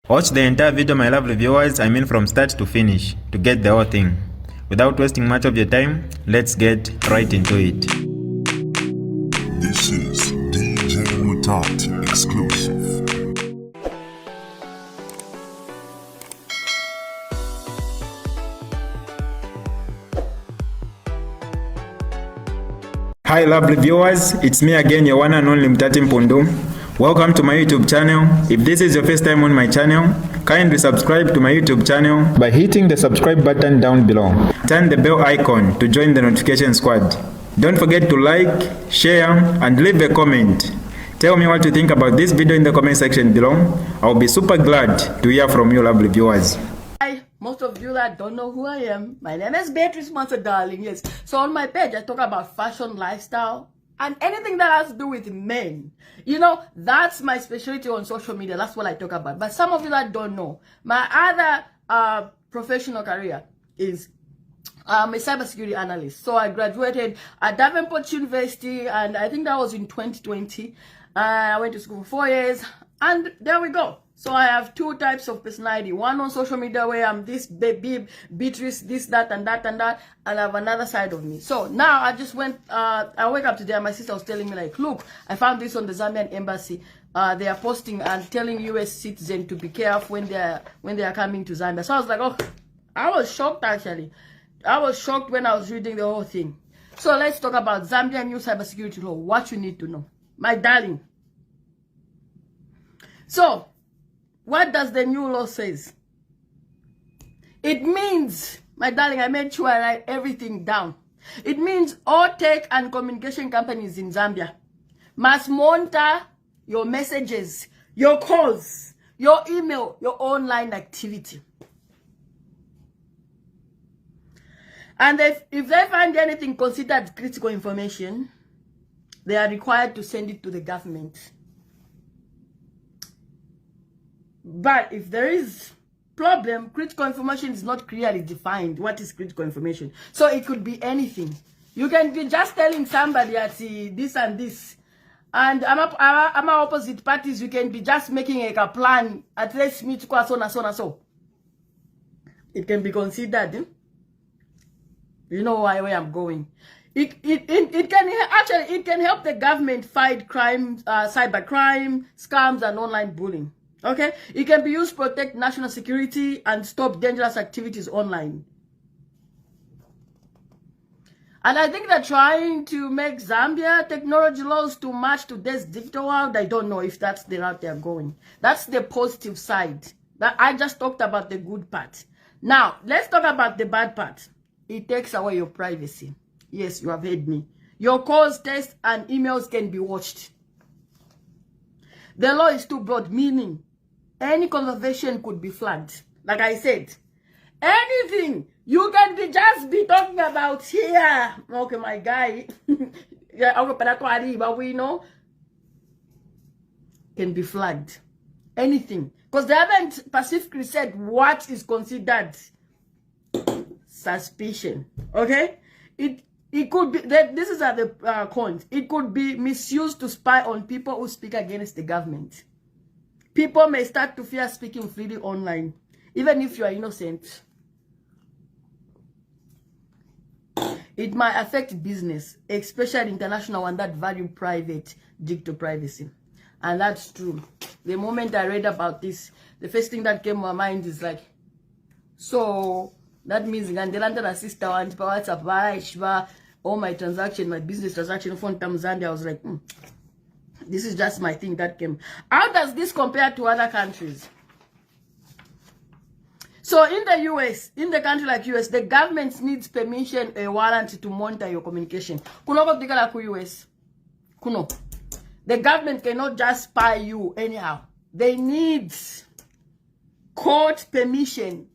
Watch the entire video, my lovely viewers, I mean from start to finish, to get the whole thing. Without wasting much of your time, let's get right into it. This is DJ Mutati exclusive. Hi lovely viewers, it's me again, your one and only Mutati Mpundu. Welcome to my YouTube channel. If this is your first time on my channel, kindly subscribe to my YouTube channel by hitting the subscribe button down below. Turn the bell icon to join the notification squad. Don't forget to like, share, and leave a comment. Tell me what you think about this video in the comment section below. I'll be super glad to hear from you lovely viewers. Hi, most of you that don't know who I am, my name is Beatrice Monster Darling, yes. So on my page, I talk about fashion, lifestyle, and anything that has to do with men. You know, that's my specialty on social media. That's what I talk about. But some of you that don't know, my other professional career is I'm a cybersecurity analyst. So I graduated at Davenport University, and I think that was in 2020. I went to school for 4 years, and there we go. So I have two types of personality. One on social media where I'm this baby, Beatrice, this, that, and that, and that. And I have another side of me. So now I just went, I wake up today and my sister was telling me like, look, I found this on the Zambian embassy. They are posting and telling US citizens to be careful when they are coming to Zambia. So I was like, oh, I was shocked actually. I was shocked when I was reading the whole thing. So let's talk about Zambian new cybersecurity law. What you need to know. My darling. So, what does the new law says? It means, my darling, I made sure I write everything down. It means all tech and communication companies in Zambia must monitor your messages, your calls, your email, your online activity. And if they find anything considered critical information, they are required to send it to the government. But if there is problem, critical information is not clearly defined. What is critical information? So it could be anything. You can be just telling somebody that this and this. And I'm opposite parties. You can be just making a plan. At least meet so and so and so. It can be considered. You know where I'm going. It can help the government fight crime, cybercrime, scams, and online bullying. Okay, it can be used to protect national security and stop dangerous activities online. And I think they're trying to make Zambia technology laws to match today's digital world. I don't know if that's the route they're going. That's the positive side. That I just talked about the good part. Now, let's talk about the bad part. It takes away your privacy. Yes, you have heard me. Your calls, texts, and emails can be watched. The law is too broad, meaning any conversation could be flagged. Like I said, anything you can be talking about here. Okay, my guy. But we know can be flagged. Anything. Because they haven't specifically said what is considered suspicion. Okay? It could be that this is at the cons. It could be misused to spy on people who speak against the government. People may start to fear speaking freely online, even if you are innocent. It might affect business, especially international one that value private digital privacy. And that's true. The moment I read about this, the first thing that came to my mind is like, so that means Gandelanta sister and WhatsApp, all my transaction, my business transaction phone Zambia. I was like, this is just my thing that came. How does this compare to other countries? So in the US, in the country like US, the government needs permission, a warrant to monitor your communication. Kuno particular ku US. Kuno. The government cannot just spy you anyhow. They need court permission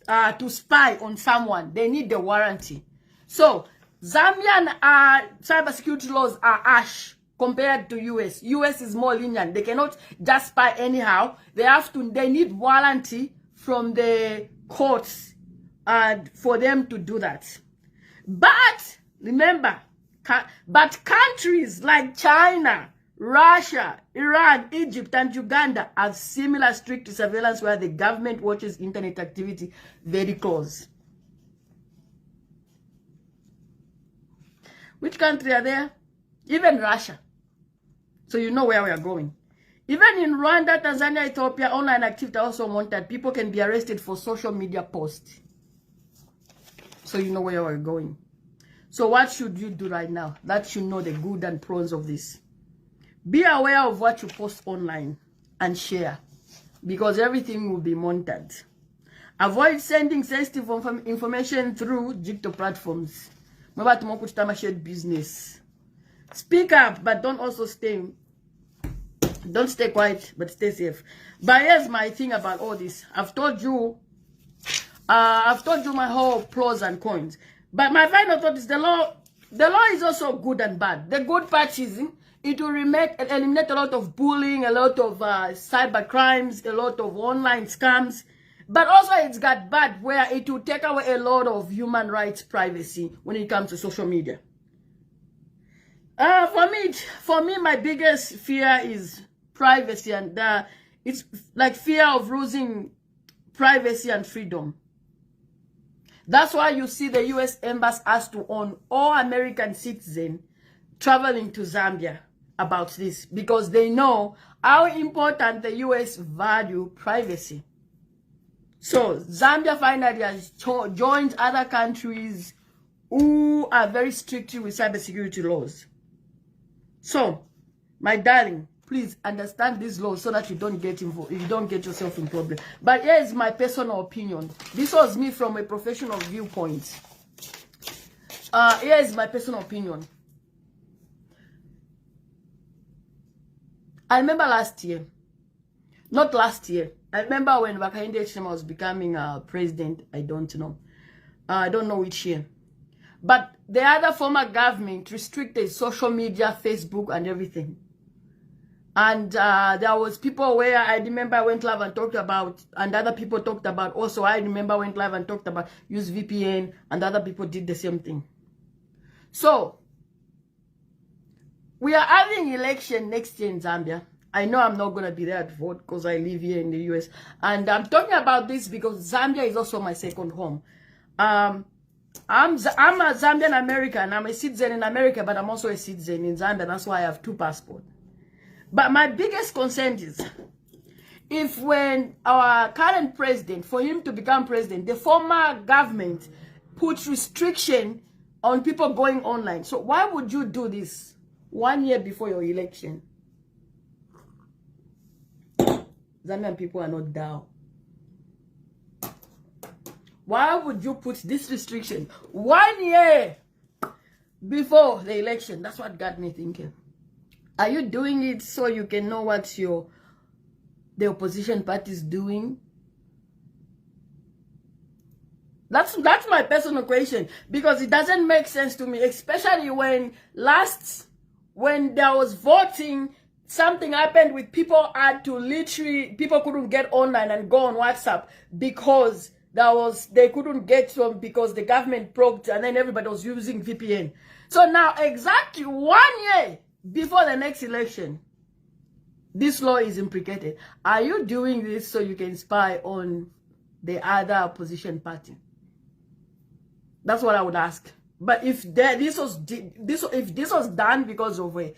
to spy on someone. They need the warranty. So Zambian cybersecurity laws are harsh compared to US. US is more lenient. They cannot just spy anyhow. They need warranty from the courts for them to do that. But remember, but countries like China, Russia, Iran, Egypt, and Uganda have similar strict surveillance where the government watches internet activity very close. Which country are there? Even Russia. So you know where we are going. Even in Rwanda, Tanzania, Ethiopia, online activity also monitored. People can be arrested for social media posts. So you know where we're going. So what should you do right now? That you know the good and pros of this. Be aware of what you post online and share, because everything will be monitored. Avoid sending sensitive information through digital platforms. Shared business. Speak up, but don't stay quiet, but stay safe. But here's my thing about all this. I've told you my whole pros and cons. But my final thought is the law is also good and bad. The good part is it will eliminate a lot of bullying, a lot of cyber crimes, a lot of online scams. But also it's got bad where it will take away a lot of human rights privacy when it comes to social media. For me, my biggest fear is privacy, and it's like fear of losing privacy and freedom. That's why you see the U.S. Embassy has to warn all American citizens traveling to Zambia about this, because they know how important the U.S. value privacy. So Zambia finally has joined other countries who are very strict with cybersecurity laws. So, my darling, please understand these laws so that you don't get involved, you don't get yourself in problem. But here is my personal opinion. This was me from a professional viewpoint. Here is my personal opinion. I remember not last year. I remember when Bakayinde Chema was becoming president. I don't know which year. But the other former government restricted social media, Facebook, and everything. And there was people where I remember I went live and talked about, and other people talked about. Also, I remember I went live and talked about use VPN, and other people did the same thing. So, we are having election next year in Zambia. I know I'm not going to be there to vote because I live here in the US. And I'm talking about this because Zambia is also my second home. I'm a Zambian American. I'm a citizen in America, but I'm also a citizen in Zambia. That's why I have 2 passports. But my biggest concern is, if when our current president, for him to become president, the former government puts restriction on people going online. So why would you do this 1 year before your election? Zambian people are not down. Why would you put this restriction 1 year before the election? That's what got me thinking. Are you doing it so you can know what the opposition party is doing? That's my personal question, because it doesn't make sense to me, especially when there was voting, something happened with people people couldn't get online and go on WhatsApp because they couldn't get them because the government probed, and then everybody was using VPN. So now exactly 1 year before the next election, this law is implicated. Are you doing this so you can spy on the other opposition party? That's what I would ask. But if this was done because of a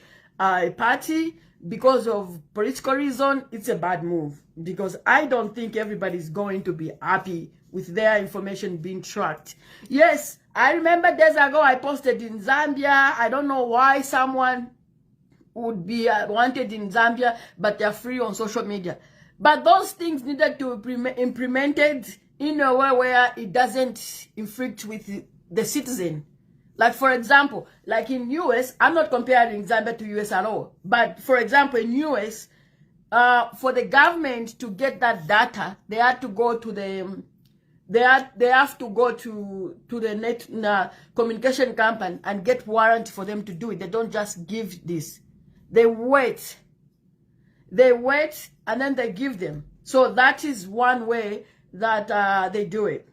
party, because of political reason, it's a bad move, because I don't think everybody's going to be happy with their information being tracked. Yes, I remember days ago I posted in Zambia. I don't know why someone would be wanted in Zambia, but they're free on social media. But those things needed to be implemented in a way where it doesn't infringe with the citizen. Like, for example, like in US, I'm not comparing Zambia to US at all. But for example, in US, for the government to get that data, they had to go to the they have to go to the communication company and get warrant for them to do it. They don't just give this. They wait, and then they give them. So that is one way that they do it.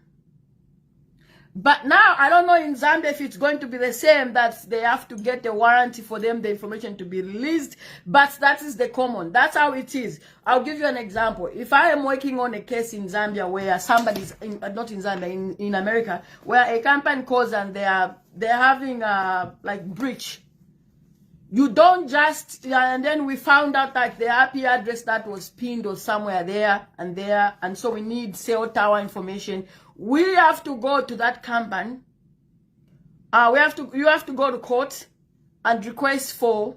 But now, I don't know in Zambia if it's going to be the same, that they have to get a warranty for them, the information to be released. But that is the common. That's how it is. I'll give you an example. If I am working on a case in Zambia where somebody's, not in Zambia, in America, where a company calls and they're having like breach. You don't just, and then we found out that the IP address that was pinned was somewhere there, and so we need cell tower information. We have to go to that company. You have to go to court and request for,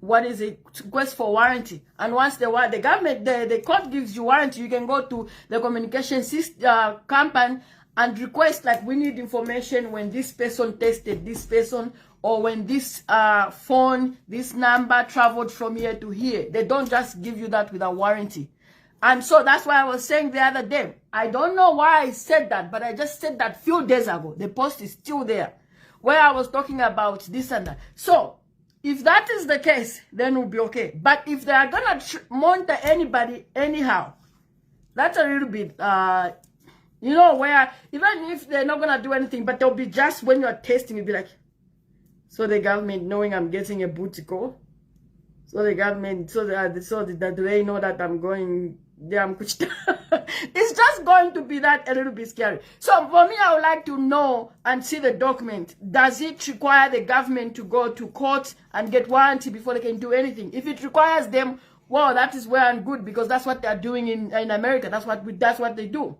request for warranty. And once the government, the court gives you warranty, you can go to the communication system, company and request, like, we need information when this person tested this person, or when this phone, this number traveled from here to here. They don't just give you that without warranty. And so that's why I was saying the other day, I don't know why I said that, but I just said that few days ago. The post is still there, where I was talking about this and that. So if that is the case, then we'll be okay. But if they are gonna monitor anybody anyhow, that's a little bit, you know, where even if they're not gonna do anything, but they'll be just when you're testing, you'll be like, so the government knowing I'm getting a booty call, so the government, so that they know that I'm going there. It's just going to be that a little bit scary. So for me, I would like to know and see the document. Does it require the government to go to court and get warranty before they can do anything? If it requires them, well, that is well and good, because that's what they're doing in America. That's what they do.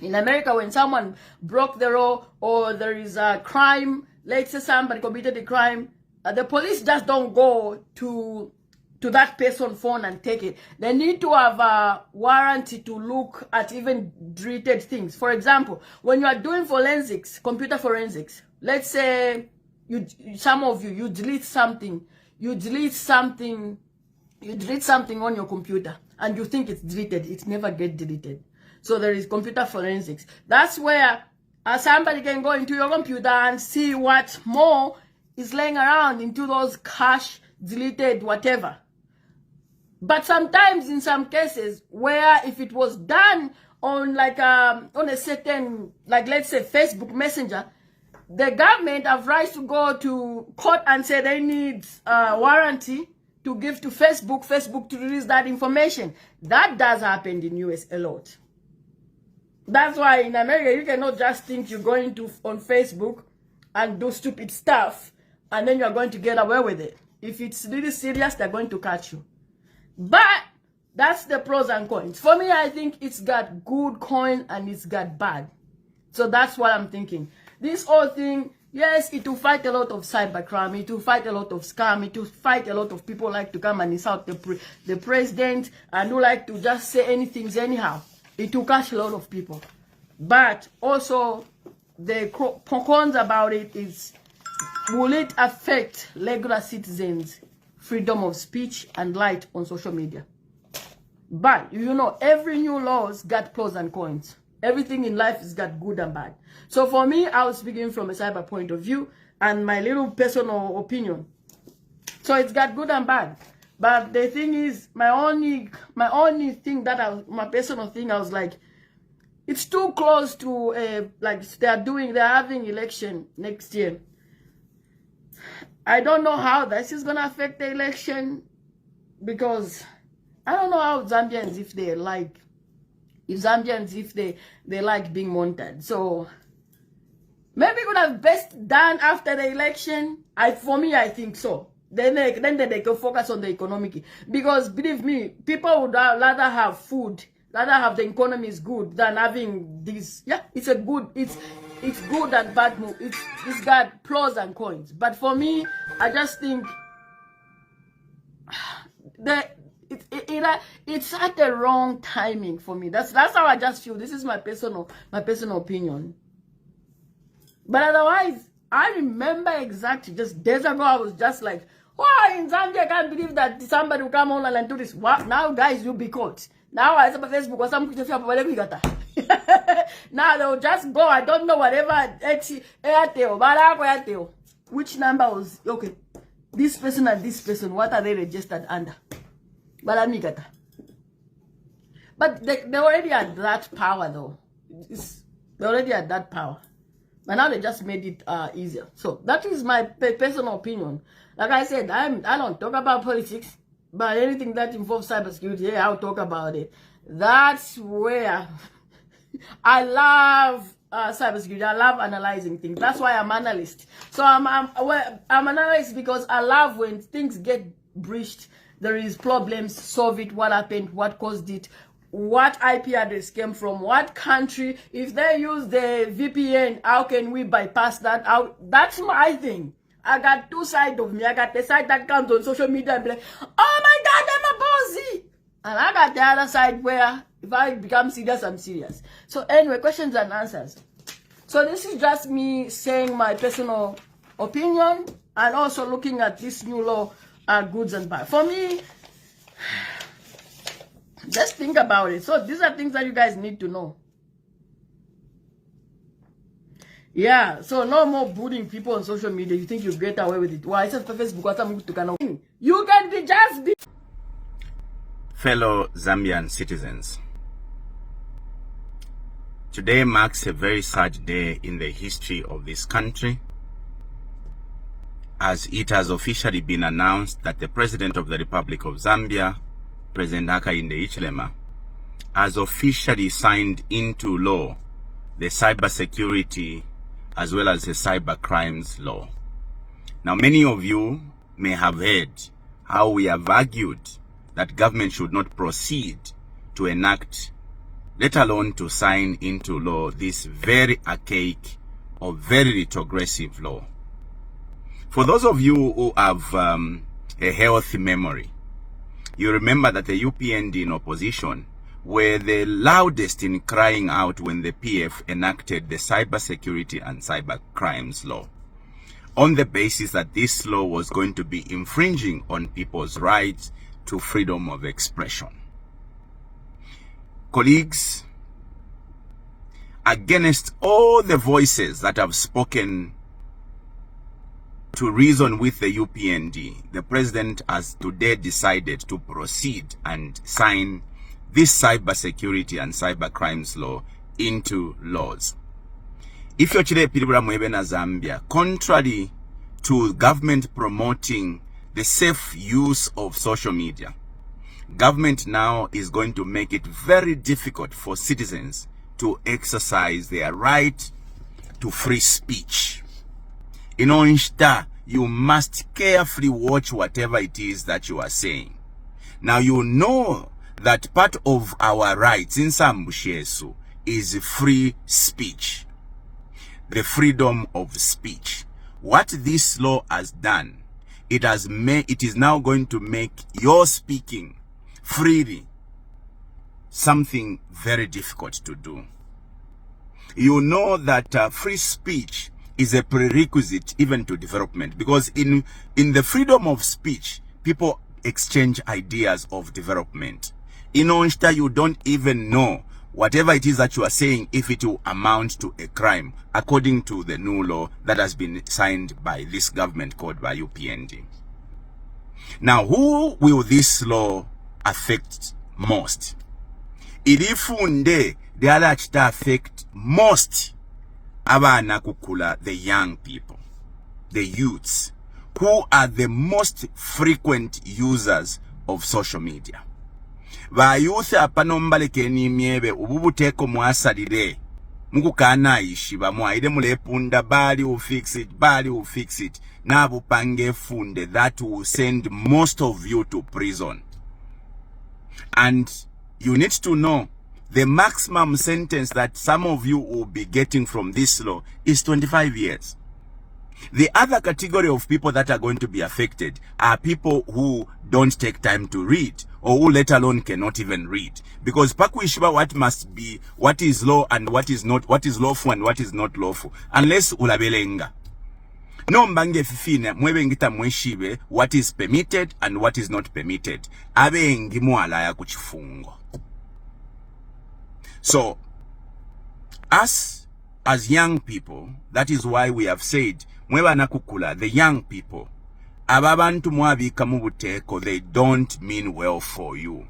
In America, when someone broke the law or there is a crime, let's say somebody committed a crime, the police just don't go to that person's phone and take it. They need to have a warranty to look at even deleted things. For example, when you are doing forensics, computer forensics, let's say some of you delete something on your computer and you think it's deleted. It never gets deleted. So there is computer forensics. That's where somebody can go into your computer and see what more is laying around into those cache, deleted, whatever. But sometimes in some cases where if it was done on like on a certain, like let's say Facebook Messenger, the government have rights to go to court and say they need warranty to give to Facebook to release that information. That does happen in US a lot. That's why in America, you cannot just think you're going to on Facebook and do stupid stuff and then you're going to get away with it. If it's really serious, they're going to catch you. But that's the pros and cons. For me, I think it's got good coin and it's got bad. So that's what I'm thinking. This whole thing, yes, it will fight a lot of cybercrime. It will fight a lot of scam. It will fight a lot of people like to come and insult the president and who like to just say anything anyhow. It will catch a lot of people. But also, the cons about it is, will it affect regular citizens' freedom of speech and light on social media? But, you know, every new law's got pros and cons. Everything in life has got good and bad. So for me, I was speaking from a cyber point of view and my little personal opinion. So it's got good and bad. But the thing is, my only thing my personal thing, I was like, it's too close to like they're having election next year. I don't know how this is gonna affect the election, because I don't know how Zambians if they like being monitored. So maybe could have best done after the election. For me, I think so. Then they can focus on the economic, because believe me, people would rather have food, rather have the economy is good than having this. Yeah, it's good and bad move. It's got pros and cons. But for me, I just think that it's at the wrong timing for me. That's how I just feel. This is my personal opinion. But otherwise, I remember exactly just days ago, I was just like, wow, in Zambia, I can't believe that somebody will come online and do this. Wow, now guys, you'll be caught. Now I saw on Facebook or some now they'll just go, I don't know, whatever, Airtel, which number was, okay, this person and this person, what are they registered under? But they already had that power though. They already had that power. But now they just made it easier. So that is my personal opinion. Like I said, I don't talk about politics, but anything that involves cybersecurity, yeah, I'll talk about it. That's where I love cybersecurity. I love analyzing things. That's why I'm an analyst. So I'm an analyst because I love when things get breached. There is problems, solve it, what happened, what caused it, what IP address came from, what country. If they use the VPN, how can we bypass that? That's my thing. I got two sides of me. I got the side that comes on social media and be like, oh my God, I'm a bossy. And I got the other side where if I become serious, I'm serious. So anyway, questions and answers. So this is just me saying my personal opinion and also looking at this new law, goods and bad. For me, just think about it. So these are things that you guys need to know. Yeah, so no more bullying people on social media. You think you get away with it. Why? It's just Facebook. You can be just be. Fellow Zambian citizens, today marks a very sad day in the history of this country, as it has officially been announced that the President of the Republic of Zambia, President Hakainde Hichilema, has officially signed into law the cybersecurity as well as the cyber crimes law. Now, many of you may have heard how we have argued that government should not proceed to enact, let alone to sign into law, this very archaic or very retrogressive law. For those of you who have a healthy memory, you remember that the UPND in opposition were the loudest in crying out when the PF enacted the cybersecurity and cyber crimes law, on the basis that this law was going to be infringing on people's rights to freedom of expression. Colleagues, against all the voices that have spoken to reason with the UPND, the president has today decided to proceed and sign this cybersecurity and cyber crimes law into laws. If you're today Zambia, contrary to government promoting the safe use of social media, government now is going to make it very difficult for citizens to exercise their right to free speech. In Onshta, you must carefully watch whatever it is that you are saying. Now you know that part of our rights in Sambushesu is free speech, the freedom of speech. What this law has done, it is now going to make your speaking freely something very difficult to do. You know that free speech is a prerequisite even to development, because in the freedom of speech, people exchange ideas of development. In Onshta, you don't even know whatever it is that you are saying if it will amount to a crime, according to the new law that has been signed by this government called by UPND. Now, who will this law affect most? Ilifunde the other affect most abana kukula, the young people, the youths, who are the most frequent users of social media. Ba youth apanombaleke ni miebe ububuteko mwasalire mukukana ishi bamwaire mulepunda bali will fix it nabu pange funde, that will send most of you to prison. And you need to know the maximum sentence that some of you will be getting from this law is 25 years. The other category of people that are going to be affected are people who don't take time to read, or who let alone cannot even read. Because pakuishiba what must be, what is law and what is not, what is lawful and what is not lawful, unless ulabelenga. No mbange fifine mwebe ngita mweshibe what is permitted and what is not permitted. Abe ngimu alaya kuchifungo. So, us as young people, that is why we have said, mweba nakukula, the young people, ababantu mwabika mubuteko, they don't mean well for you.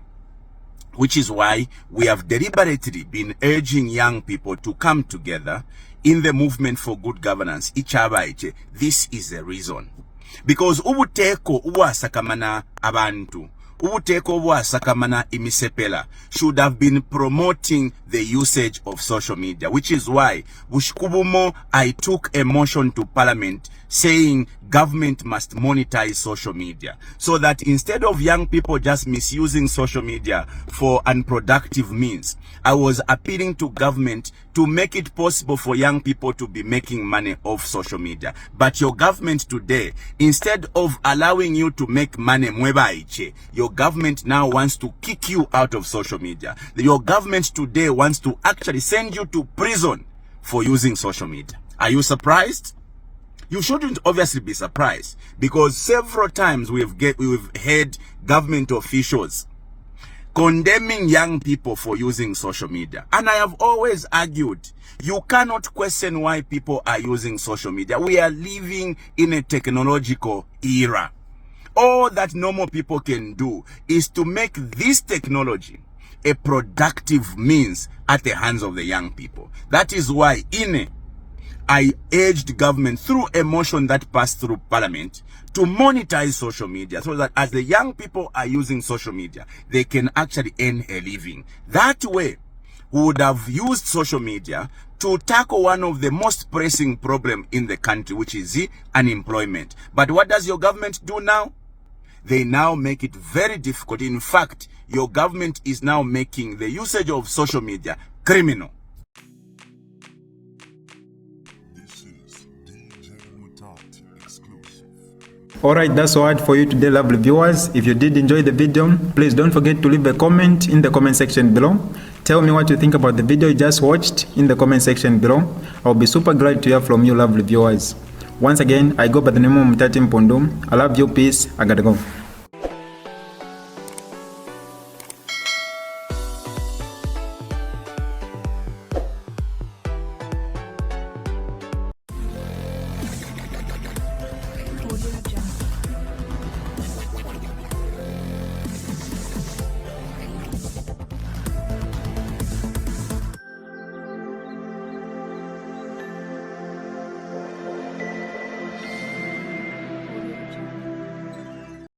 which is why we have deliberately been urging young people to come together in the movement for good governance. This is the reason. Because ubuteko ubwasakamana abantu, ubuteko ubwasakamana imisepela should have been promoting the usage of social media, which is why Bushkubumo, I took a motion to Parliament saying government must monetize social media, so that instead of young people just misusing social media for unproductive means, I was appealing to government to make it possible for young people to be making money off social media. But your government today, instead of allowing you to make money, your government now wants to kick you out of social media. Your government today wants to actually send you to prison for using social media. Are you surprised? You shouldn't obviously be surprised, because several times we've heard government officials condemning young people for using social media. And I have always argued, you cannot question why people are using social media. We are living in a technological era. All that normal people can do is to make this technology a productive means at the hands of the young people. That is why I urged government through a motion that passed through Parliament to monetize social media, so that as the young people are using social media, they can actually earn a living. That way, we would have used social media to tackle one of the most pressing problems in the country, which is the unemployment. But what does your government do now? They now make it very difficult. In fact, your government is now making the usage of social media criminal. Alright, that's all right for you today, lovely viewers. If you did enjoy the video, please don't forget to leave a comment in the comment section below. Tell me what you think about the video you just watched in the comment section below. I'll be super glad to hear from you, lovely viewers. Once again, I go by the name of Mutati Mpundu. I love you, peace, I gotta go.